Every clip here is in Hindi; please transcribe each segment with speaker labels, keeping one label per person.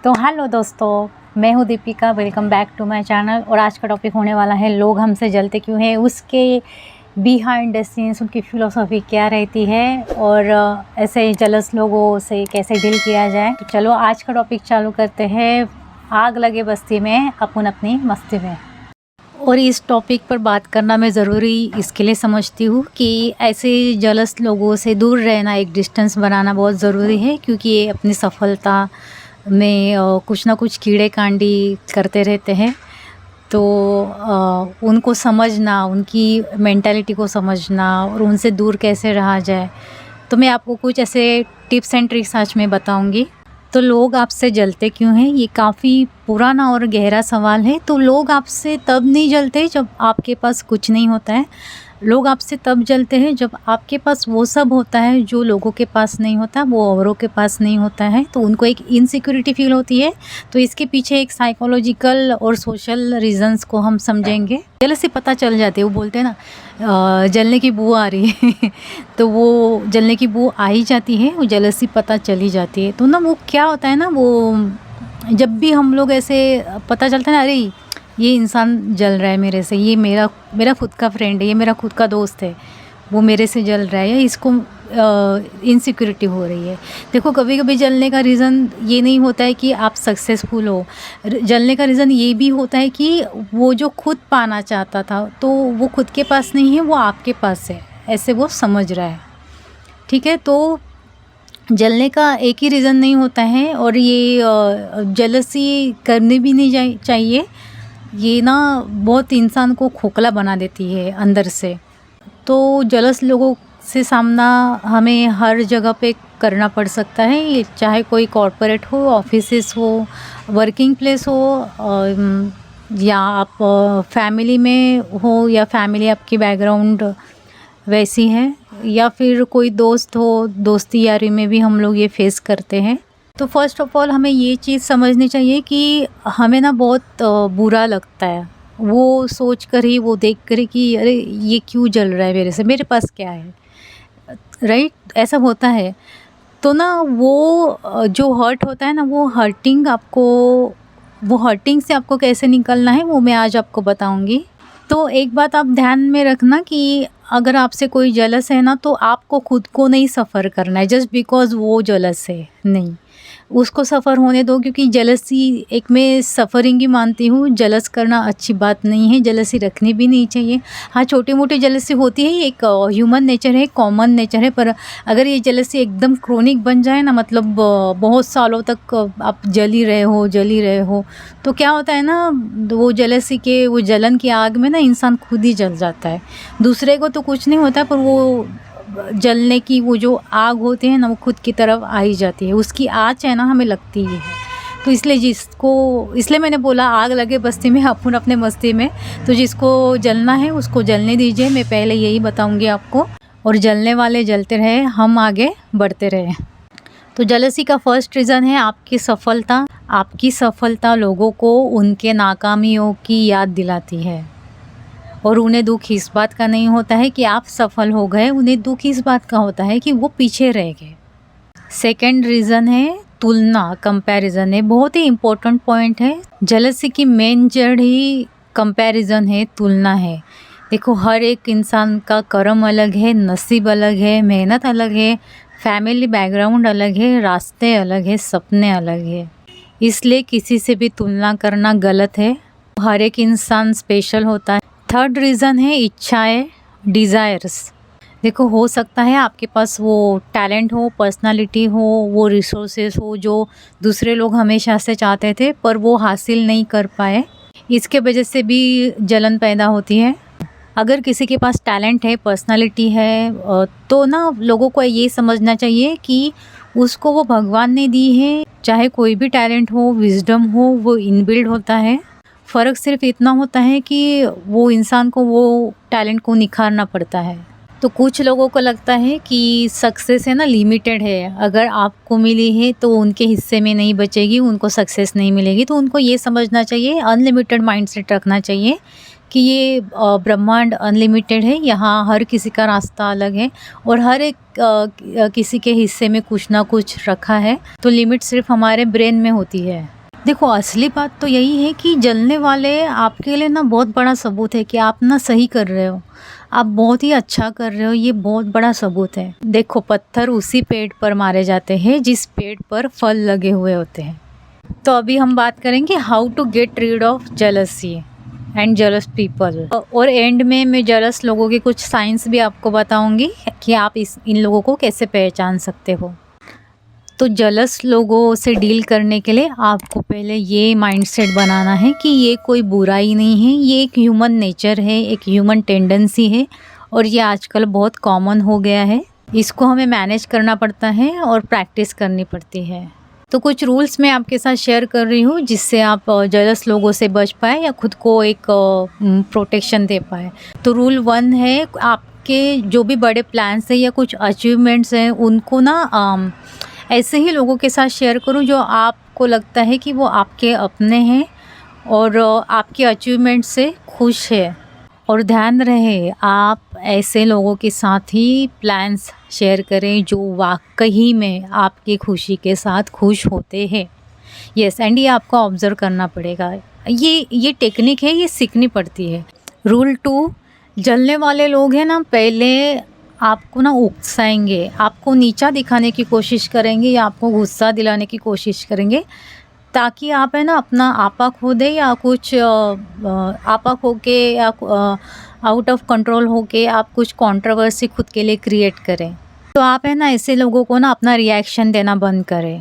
Speaker 1: तो हेलो दोस्तों, मैं हूँ Deepika. Welcome back to my channel. और आज का टॉपिक होने वाला है लोग हमसे जलते क्यों हैं, उसके बिहाइंड द सीन्स उनकी फ़िलोसॉफ़ी क्या रहती है और ऐसे जलस लोगों से कैसे डील किया जाए। तो चलो आज का टॉपिक चालू करते हैं। आग लगे बस्ती में अपन अपनी मस्ती में। और इस टॉपिक पर बात करना मैं ज़रूरी इसके लिए समझती हूँ कि ऐसे जलस लोगों से दूर रहना, एक डिस्टेंस बनाना बहुत ज़रूरी है, क्योंकि ये अपनी सफलता में कुछ ना कुछ कीड़े कांडी करते रहते हैं। तो उनको समझना, उनकी मेंटालिटी को समझना और उनसे दूर कैसे रहा जाए, तो मैं आपको कुछ ऐसे टिप्स एंड ट्रिक्स आज मैं बताऊंगी। तो लोग आपसे जलते क्यों हैं, ये काफ़ी पुराना और गहरा सवाल है। तो लोग आपसे तब नहीं जलते जब आपके पास कुछ नहीं होता है। लोग आपसे तब जलते हैं जब आपके पास वो सब होता है जो लोगों के पास नहीं होता, वो औरों के पास नहीं होता है। तो उनको एक इनसिक्योरिटी फील होती है। तो इसके पीछे एक साइकोलॉजिकल और सोशल रीजंस को हम समझेंगे। जल्द से पता चल जाते हैं। वो बोलते हैं ना, जलने की बू आ रही है तो वो जलने की बू आ ही जाती है, वो जलसी पता चली जाती है। तो ना वो क्या होता है ना, वो जब भी हम लोग ऐसे पता चलता है ना, अरे ये इंसान जल रहा है मेरे से, ये मेरा खुद का फ्रेंड है, ये मेरा खुद का दोस्त है, वो मेरे से जल रहा है या इसको इनसिक्योरिटी हो रही है। देखो, कभी कभी जलने का रीज़न ये नहीं होता है कि आप सक्सेसफुल हो। जलने का रीज़न ये भी होता है कि वो जो खुद पाना चाहता था तो वो खुद के पास नहीं है, वो आपके पास है, ऐसे वो समझ रहा है। ठीक है, तो जलने का एक ही रीज़न नहीं होता है। और ये जलसी करनी भी नहीं चाहिए। ये ना बहुत इंसान को खोखला बना देती है अंदर से। तो जलस लोगों से सामना हमें हर जगह पे करना पड़ सकता है, ये चाहे कोई कॉरपोरेट हो, ऑफिसेस हो, वर्किंग प्लेस हो, या आप फैमिली में हो, या फैमिली आपकी बैकग्राउंड वैसी है, या फिर कोई दोस्त हो, दोस्ती यारी में भी हम लोग ये फेस करते हैं। तो फर्स्ट ऑफ ऑल हमें ये चीज़ समझनी चाहिए कि हमें ना बहुत बुरा लगता है वो सोच कर ही, वो देख कर ही कि अरे ये क्यों जल रहा है मेरे से, मेरे पास क्या है, राइट? ऐसा होता है। तो ना वो जो हर्ट होता है ना, वो हर्टिंग से आपको कैसे निकलना है वो मैं आज आपको बताऊंगी। तो एक बात आप ध्यान में रखना कि अगर आपसे कोई जलस है ना, तो आपको खुद को नहीं सफ़र करना है जस्ट बिकॉज वो जलस है, नहीं, उसको सफ़र होने दो। क्योंकि जलसी एक मैं सफ़रिंग ही मानती हूँ। जलस करना अच्छी बात नहीं है, जलसी रखनी भी नहीं चाहिए। हाँ, छोटी मोटी जलसी होती है, ये एक ह्यूमन नेचर है, कॉमन नेचर है। पर अगर ये जलसी एकदम क्रोनिक बन जाए ना, मतलब बहुत सालों तक आप जल ही रहे हो, तो क्या होता है ना, वो जलसी के, वो जलन की आग में ना इंसान खुद ही जल जाता है। दूसरे को तो कुछ नहीं होता, पर वो जलने की वो जो आग होती है ना, वो खुद की तरफ आ ही जाती है। उसकी आँच है ना, हमें लगती ही है। तो इसलिए मैंने बोला आग लगे बस्ती में, अपन अपने मस्ती में। तो जिसको जलना है उसको जलने दीजिए, मैं पहले यही बताऊंगी आपको। और जलने वाले जलते रहे, हम आगे बढ़ते रहे। तो जलसी का फर्स्ट रीज़न है आपकी सफलता। आपकी सफलता लोगों को उनके नाकामियों की याद दिलाती है, और उन्हें दुख इस बात का नहीं होता है कि आप सफल हो गए, उन्हें दुख इस बात का होता है कि वो पीछे रह गए। सेकंड रीज़न है तुलना, कंपैरिजन है। बहुत ही इम्पोर्टेंट पॉइंट है। जलसी की मेन जड़ ही कंपैरिजन है, तुलना है। देखो, हर एक इंसान का कर्म अलग है, नसीब अलग है, मेहनत अलग है, फैमिली बैकग्राउंड अलग है, रास्ते अलग है, सपने अलग है। इसलिए किसी से भी तुलना करना गलत है। हर एक इंसान स्पेशल होता है। थर्ड रीज़न है इच्छाएं, डिज़ायर्स। देखो, हो सकता है आपके पास वो टैलेंट हो, पर्सनालिटी हो, वो रिसोर्सेस हो जो दूसरे लोग हमेशा से चाहते थे पर वो हासिल नहीं कर पाए। इसके वजह से भी जलन पैदा होती है। अगर किसी के पास टैलेंट है, पर्सनालिटी है, तो ना लोगों को ये समझना चाहिए कि उसको वो भगवान ने दी है। चाहे कोई भी टैलेंट हो, विजडम हो, वो इनबिल्ड होता है। फ़र्क सिर्फ इतना होता है कि वो इंसान को वो टैलेंट को निखारना पड़ता है। तो कुछ लोगों को लगता है कि सक्सेस है ना, लिमिटेड है, अगर आपको मिली है तो उनके हिस्से में नहीं बचेगी, उनको सक्सेस नहीं मिलेगी। तो उनको ये समझना चाहिए, अनलिमिटेड माइंडसेट रखना चाहिए कि ये ब्रह्मांड अनलिमिटेड है, यहाँ हर किसी का रास्ता अलग है और हर एक किसी के हिस्से में कुछ ना कुछ रखा है, तो लिमिट सिर्फ हमारे ब्रेन में होती है। देखो असली बात तो यही है कि जलने वाले आपके लिए ना बहुत बड़ा सबूत है कि आप ना सही कर रहे हो, आप बहुत ही अच्छा कर रहे हो, ये बहुत बड़ा सबूत है। देखो पत्थर उसी पेड़ पर मारे जाते हैं जिस पेड़ पर फल लगे हुए होते हैं। तो अभी हम बात करेंगे how to get rid of jealousy and jealous people, और एंड में मैं जेलस लोगों के कुछ साइंस भी आपको बताऊंगी कि आप इन लोगों को कैसे पहचान सकते हो। तो जेलस लोगों से डील करने के लिए आपको पहले ये माइंडसेट बनाना है कि ये कोई बुराई नहीं है, ये एक ह्यूमन नेचर है, एक ह्यूमन टेंडेंसी है और ये आजकल बहुत कॉमन हो गया है। इसको हमें मैनेज करना पड़ता है और प्रैक्टिस करनी पड़ती है। तो कुछ रूल्स मैं आपके साथ शेयर कर रही हूँ जिससे आप जेलस लोगों से बच पाए या खुद को एक प्रोटेक्शन दे पाए। तो रूल 1 है, आपके जो भी बड़े प्लान्स हैं या कुछ अचीवमेंट्स हैं उनको ना ऐसे ही लोगों के साथ शेयर करूँ जो आपको लगता है कि वो आपके अपने हैं और आपके अचीवमेंट से खुश है। और ध्यान रहे आप ऐसे लोगों के साथ ही प्लान्स शेयर करें जो वाकई में आपकी खुशी के साथ खुश होते हैं। यस, एंड ये आपको ऑब्ज़र्व करना पड़ेगा। ये टेक्निक है, ये सीखनी पड़ती है। रूल 2, जलने वाले लोग हैं ना पहले आपको ना उकसाएंगे, आपको नीचा दिखाने की कोशिश करेंगे या आपको गुस्सा दिलाने की कोशिश करेंगे ताकि आप है ना अपना आपा खो दे या कुछ आपा खो के या आउट ऑफ कंट्रोल हो के आप कुछ कंट्रोवर्सी खुद के लिए क्रिएट करें। तो आप है ना ऐसे लोगों को ना अपना रिएक्शन देना बंद करें।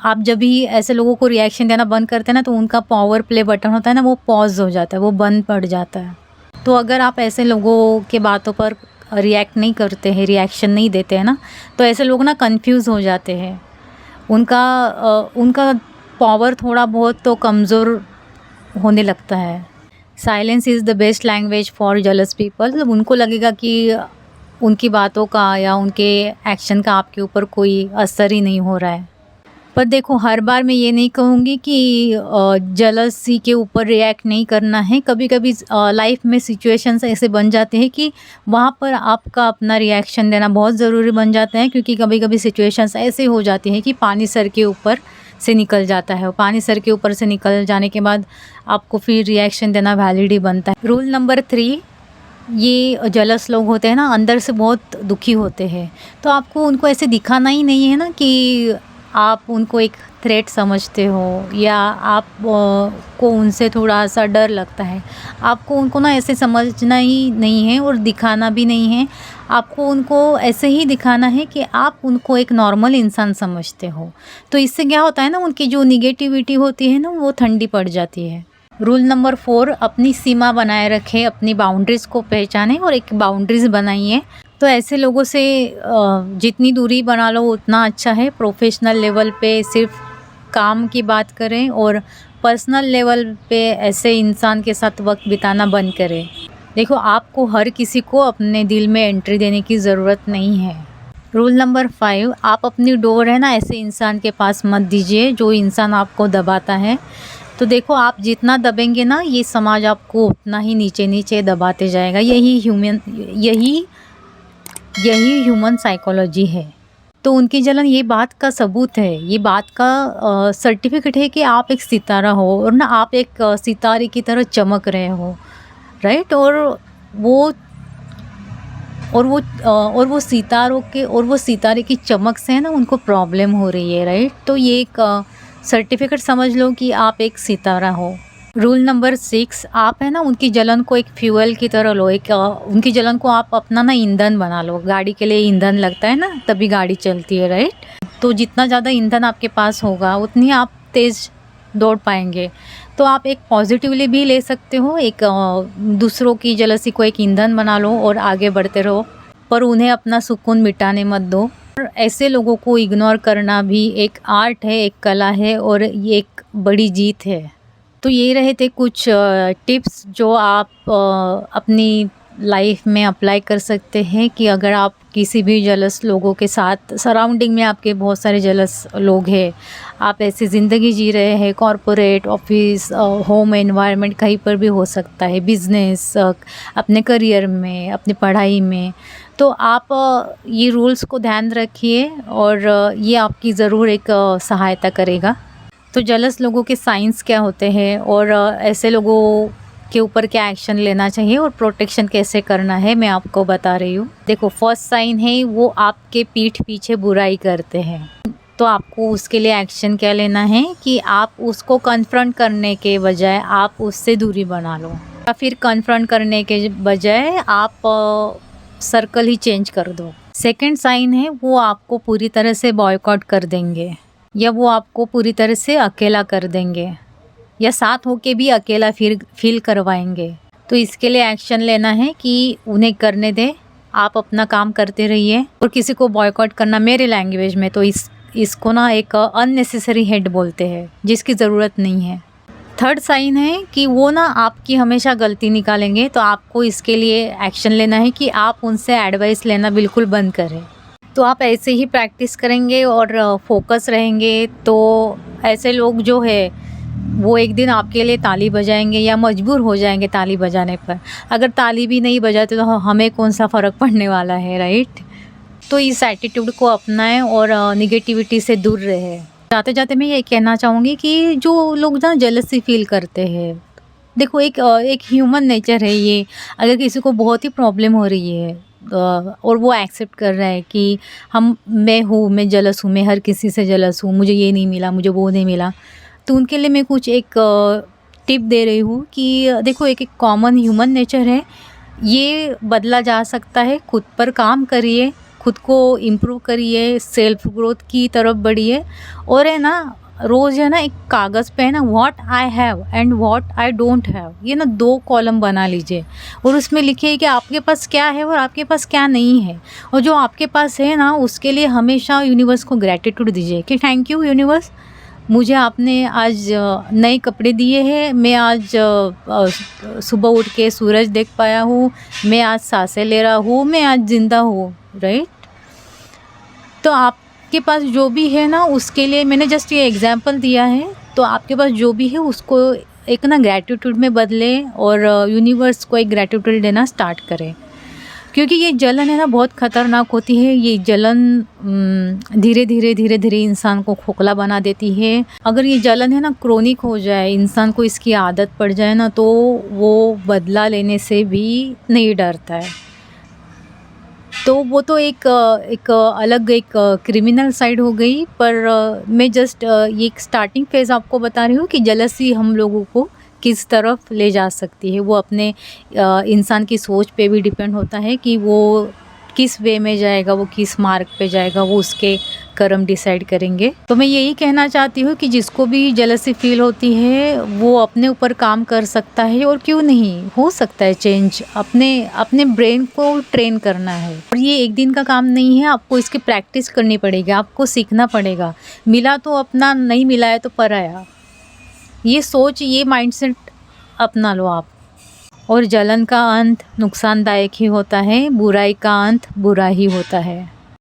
Speaker 1: आप जब भी ऐसे लोगों को रिएक्शन देना बंद करते हैं ना तो उनका पावर प्ले बटन होता है ना वो पॉज हो जाता है, वो बंद पड़ जाता है। तो अगर आप ऐसे लोगों के बातों पर रिएक्ट नहीं करते हैं, रिएक्शन नहीं देते हैं ना, तो ऐसे लोग ना कंफ्यूज हो जाते हैं। उनका पावर थोड़ा बहुत तो कमज़ोर होने लगता है। Silence is the best language for jealous people. जब उनको लगेगा कि उनकी बातों का या उनके एक्शन का आपके ऊपर कोई असर ही नहीं हो रहा है। पर देखो हर बार मैं ये नहीं कहूँगी कि जेलसी के ऊपर रिएक्ट नहीं करना है। कभी कभी लाइफ में सिचुएशंस ऐसे बन जाते हैं कि वहाँ पर आपका अपना रिएक्शन देना बहुत ज़रूरी बन जाता है, क्योंकि कभी कभी सिचुएशंस ऐसे हो जाती हैं कि पानी सर के ऊपर से निकल जाता है। पानी सर के ऊपर से निकल जाने के बाद आपको फिर रिएक्शन देना वैलिड ही बनता है। रूल नंबर 3, ये जेलस लोग होते हैं ना अंदर से बहुत दुखी होते हैं, तो आपको उनको ऐसे दिखाना ही नहीं है ना कि आप उनको एक थ्रेट समझते हो या आप को उनसे थोड़ा सा डर लगता है। आपको उनको ना ऐसे समझना ही नहीं है और दिखाना भी नहीं है। आपको उनको ऐसे ही दिखाना है कि आप उनको एक नॉर्मल इंसान समझते हो। तो इससे क्या होता है ना, उनकी जो निगेटिविटी होती है ना वो ठंडी पड़ जाती है। रूल नंबर 4, अपनी सीमा बनाए रखें, अपनी बाउंड्रीज़ को पहचानें और एक बाउंड्रीज़ बनाइए। तो ऐसे लोगों से जितनी दूरी बना लो उतना अच्छा है। प्रोफेशनल लेवल पे सिर्फ काम की बात करें और पर्सनल लेवल पे ऐसे इंसान के साथ वक्त बिताना बंद करें। देखो आपको हर किसी को अपने दिल में एंट्री देने की ज़रूरत नहीं है। रूल नंबर 5, आप अपनी डोर है ना ऐसे इंसान के पास मत दीजिए जो इंसान आपको दबाता है। तो देखो आप जितना दबेंगे ना ये समाज आपको उतना ही नीचे नीचे दबाते जाएगा। यही ह्यूमन साइकोलॉजी है। तो उनकी जलन ये बात का सबूत है, ये बात का सर्टिफिकेट है कि आप एक सितारा हो और ना आप एक सितारे की तरह चमक रहे हो, राइट। और वो सितारे की चमक से है ना उनको प्रॉब्लम हो रही है, राइट। तो ये एक सर्टिफिकेट समझ लो कि आप एक सितारा हो। रूल नंबर 6, आप है ना उनकी जलन को एक फ्यूल की तरह लो। उनकी जलन को आप अपना ना ईंधन बना लो। गाड़ी के लिए ईंधन लगता है ना तभी गाड़ी चलती है, राइट। तो जितना ज़्यादा ईंधन आपके पास होगा उतनी आप तेज़ दौड़ पाएंगे। तो आप एक पॉजिटिवली भी ले सकते हो, एक दूसरों की जलसी को एक ईंधन बना लो और आगे बढ़ते रहो, पर उन्हें अपना सुकून मिटाने मत दो। और ऐसे लोगों को इग्नोर करना भी एक आर्ट है, एक कला है और ये एक बड़ी जीत है। तो ये रहे थे कुछ टिप्स जो आप अपनी लाइफ में अप्लाई कर सकते हैं कि अगर आप किसी भी जलस लोगों के साथ, सराउंडिंग में आपके बहुत सारे जलस लोग हैं, आप ऐसी ज़िंदगी जी रहे हैं, कॉरपोरेट, ऑफिस, होम एनवायरनमेंट, कहीं पर भी हो सकता है, बिजनेस, अपने करियर में, अपनी पढ़ाई में, तो आप ये रूल्स को ध्यान रखिए और ये आपकी ज़रूर एक सहायता करेगा। तो जलस लोगों के साइंस क्या होते हैं और ऐसे लोगों के ऊपर क्या एक्शन लेना चाहिए और प्रोटेक्शन कैसे करना है, मैं आपको बता रही हूँ। देखो, फर्स्ट साइन है वो आपके पीठ पीछे बुराई करते हैं, तो आपको उसके लिए एक्शन क्या लेना है कि आप उसको कन्फ्रंट करने के बजाय आप उससे दूरी बना लो, या फिर कन्फ्रंट करने के बजाय आप सर्कल ही चेंज कर दो। सेकंड साइन है वो आपको पूरी तरह से बॉयकॉट कर देंगे, या वो आपको पूरी तरह से अकेला कर देंगे, या साथ होके भी अकेला फील करवाएंगे। तो इसके लिए एक्शन लेना है कि उन्हें करने दें, आप अपना काम करते रहिए। और किसी को बॉयकॉट करना, मेरे लैंग्वेज में तो इसको ना एक अननेसेसरी हेड बोलते हैं, जिसकी ज़रूरत नहीं है। थर्ड साइन है कि वो ना आपकी हमेशा गलती निकालेंगे, तो आपको इसके लिए एक्शन लेना है कि आप उनसे एडवाइस लेना बिल्कुल बंद करें। तो आप ऐसे ही प्रैक्टिस करेंगे और फोकस रहेंगे, तो ऐसे लोग जो है वो एक दिन आपके लिए ताली बजाएंगे या मजबूर हो जाएंगे ताली बजाने पर। अगर ताली भी नहीं बजाते तो हमें कौन सा फ़र्क पड़ने वाला है, राइट? तो इस एटीट्यूड को अपनाएं और निगेटिविटी से दूर रहे। जाते जाते मैं ये कहना चाहूँगी कि जो लोग ना जेलसी फील करते हैं, देखो एक ह्यूमन नेचर है ये। अगर किसी को बहुत ही प्रॉब्लम हो रही है और वो एक्सेप्ट कर रहा है कि मैं जेलस हूँ, मैं हर किसी से जेलस हूँ, मुझे ये नहीं मिला, मुझे वो नहीं मिला, तो उनके लिए मैं कुछ एक टिप दे रही हूँ कि देखो, एक कॉमन ह्यूमन नेचर है, ये बदला जा सकता है। खुद पर काम करिए, खुद को इम्प्रूव करिए, सेल्फ ग्रोथ की तरफ बढ़िए, और है ना, रोज़ है ना एक कागज़ पे है ना what I have and what I don't have, ये ना 2 कॉलम बना लीजिए और उसमें लिखिए कि आपके पास क्या है और आपके पास क्या नहीं है। और जो आपके पास है ना, उसके लिए हमेशा यूनिवर्स को ग्रैटिट्यूड दीजिए कि थैंक यू यूनिवर्स, मुझे आपने आज नए कपड़े दिए हैं, मैं आज सुबह उठ के सूरज देख पाया हूँ, मैं आज सांसें ले रहा हूँ, मैं आज ज़िंदा हूँ, राइट? तो आपके पास जो भी है ना, उसके लिए मैंने जस्ट ये एग्जांपल दिया है। तो आपके पास जो भी है उसको एक ना ग्रैटिट्यूड में बदलें और यूनिवर्स को एक ग्रैटिट्यूड देना स्टार्ट करें, क्योंकि ये जलन है ना बहुत ख़तरनाक होती है। ये जलन धीरे धीरे इंसान को खोखला बना देती है। अगर ये जलन है ना क्रोनिक हो जाए, इंसान को इसकी आदत पड़ जाए ना, तो वो बदला लेने से भी नहीं डरता है। तो वो तो एक अलग एक क्रिमिनल साइड हो गई, पर मैं जस्ट ये एक स्टार्टिंग फेज़ आपको बता रही हूँ कि जेलसी हम लोगों को किस तरफ ले जा सकती है। वो अपने इंसान की सोच पे भी डिपेंड होता है कि वो किस वे में जाएगा, वो किस मार्ग पे जाएगा, वो उसके कर्म डिसाइड करेंगे। तो मैं यही कहना चाहती हूँ कि जिसको भी जेलसी फील होती है वो अपने ऊपर काम कर सकता है, और क्यों नहीं, हो सकता है चेंज। अपने ब्रेन को ट्रेन करना है, और ये एक दिन का काम नहीं है, आपको इसकी प्रैक्टिस करनी पड़ेगी, आपको सीखना पड़ेगा। मिला तो अपना, नहीं मिला है तो पराया, ये सोच, ये माइंडसेट अपना लो आप। और जलन का अंत नुकसानदायक ही होता है, बुराई का अंत बुरा ही होता है।